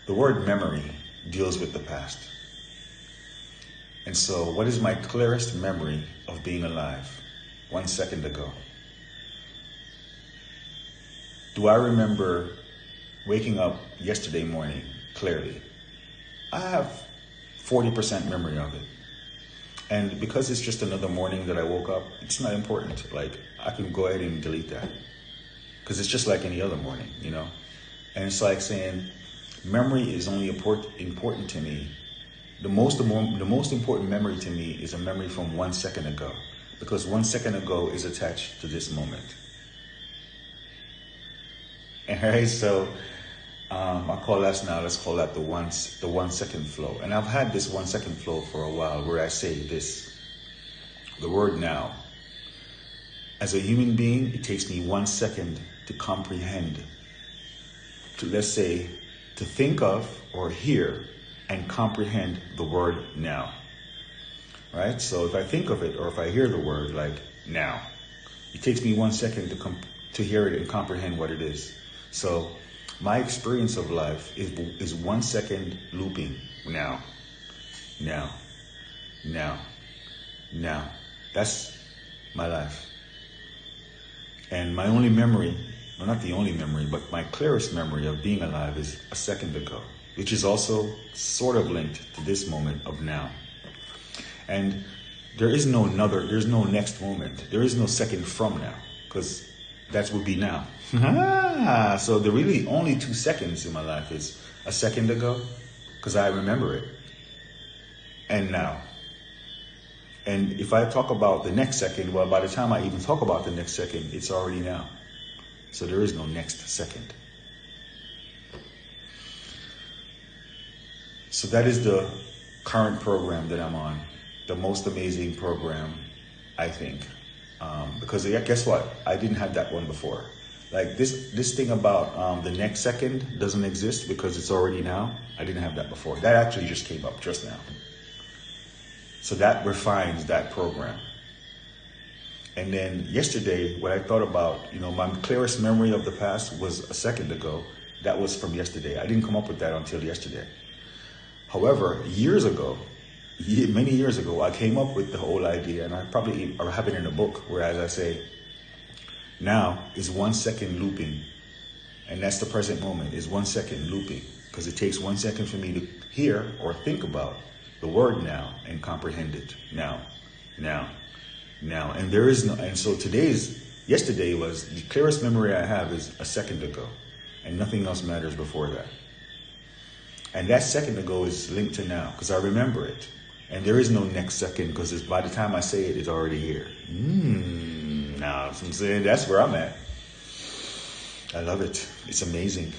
The word memory deals with the past. And so, what is my clearest memory of being alive 1 second ago? Do I remember waking up yesterday morning clearly? I have 40% memory of it. And because it's just another morning that I woke up, it's not important. Like, I can go ahead and delete that. Because it's just like any other morning, you know? And it's like saying, memory is only important to me. The most important memory to me is a memory from 1 second ago. Because 1 second ago is attached to this moment. Alright, so let's call that the 1 second flow. And I've had this 1 second flow for a while where I say this, the word now. As a human being, it takes me 1 second to comprehend, to think of or hear and comprehend the word now. Right? So if I think of it or if I hear the word like now, it takes me 1 second to hear it and comprehend what it is. So my experience of life is 1 second looping now. That's my life. And my only memory, well, not the only memory, but my clearest memory of being alive is a second ago, which is also sort of linked to this moment of now. And there's no next moment. There is no second from now, because that would be now. So the really only 2 seconds in my life is a second ago, because I remember it, and now. And if I talk about the next second, well, by the time I even talk about the next second, it's already now. So there is no next second. So that is the current program that I'm on. The most amazing program, I think. Because guess what? I didn't have that one before. Like this thing about the next second doesn't exist because it's already now. I didn't have that before. That actually just came up just now. So that refines that program. And then yesterday, what I thought about, my clearest memory of the past was a second ago. That was from yesterday. I didn't come up with that until yesterday. However, many years ago, I came up with the whole idea, and I probably have it in a book, whereas I say, now is 1 second looping. And that's the present moment, is 1 second looping. Because it takes 1 second for me to hear or think about the word now and comprehend it. Now. And there is no, and so yesterday was, the clearest memory I have is a second ago. And nothing else matters before that. And that second ago is linked to now, because I remember it. And there is no next second, because by the time I say it, it's already here. Now, I'm saying that's where I'm at. I love it. It's amazing.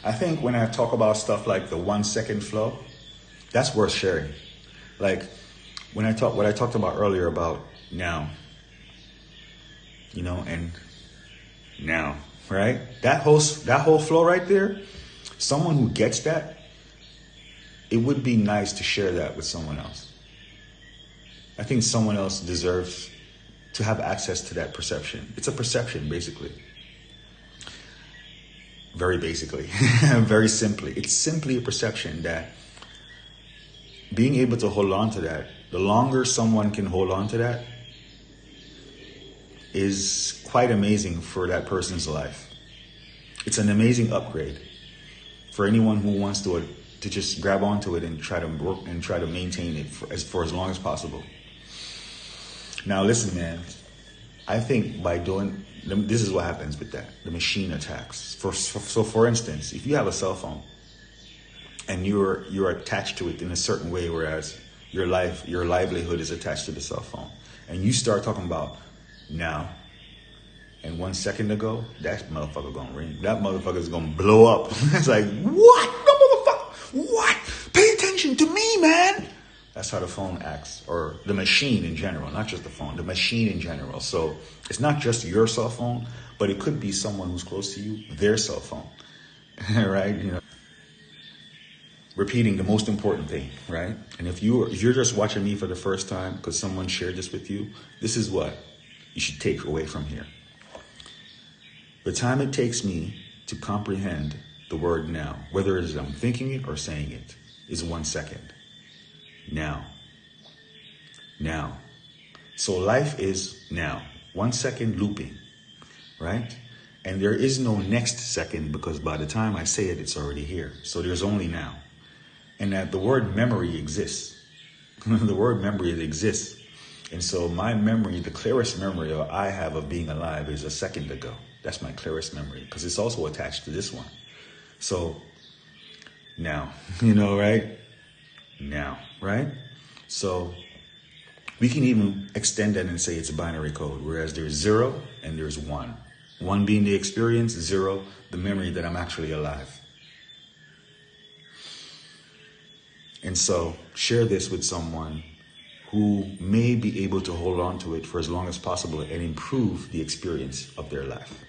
I think when I talk about stuff like the 1 second flow, that's worth sharing. Like what I talked about earlier about now, and now, right? That whole flow right there, someone who gets that, it would be nice to share that with someone else. I think someone else deserves to have access to that perception. It's a perception, basically. Very basically, very simply. It's simply a perception that being able to hold on to that, the longer someone can hold on to that, is quite amazing for that person's life. It's an amazing upgrade for anyone who wants to just grab onto it and try to work and try to maintain it for as long as possible. Now listen, man, I think by doing, this is what happens with that, the machine attacks. So for instance, if you have a cell phone and you're attached to it in a certain way, whereas your livelihood is attached to the cell phone, and you start talking about now, and 1 second ago, that motherfucker gonna ring. That motherfucker's gonna blow up. It's like, what? No, motherfucker, what? Pay attention to me, man. That's how the phone acts, or the machine in general, not just the phone, the machine in general. So it's not just your cell phone, but it could be someone who's close to you, their cell phone, right? Repeating the most important thing, right? And if you're just watching me for the first time because someone shared this with you, this is what you should take away from here. The time it takes me to comprehend the word now, whether it is I'm thinking it or saying it, is 1 second. Now. Now. So life is now. 1 second looping, right? And there is no next second because by the time I say it, it's already here. So there's only now. And that the word memory exists. The word memory exists. And so my memory, the clearest memory I have of being alive is a second ago. That's my clearest memory because it's also attached to this one. So now, right? Now, right? So we can even extend that and say it's a binary code, whereas there's 0 and there's 1. 1 being the experience, 0, the memory that I'm actually alive. And so share this with someone who may be able to hold on to it for as long as possible and improve the experience of their life.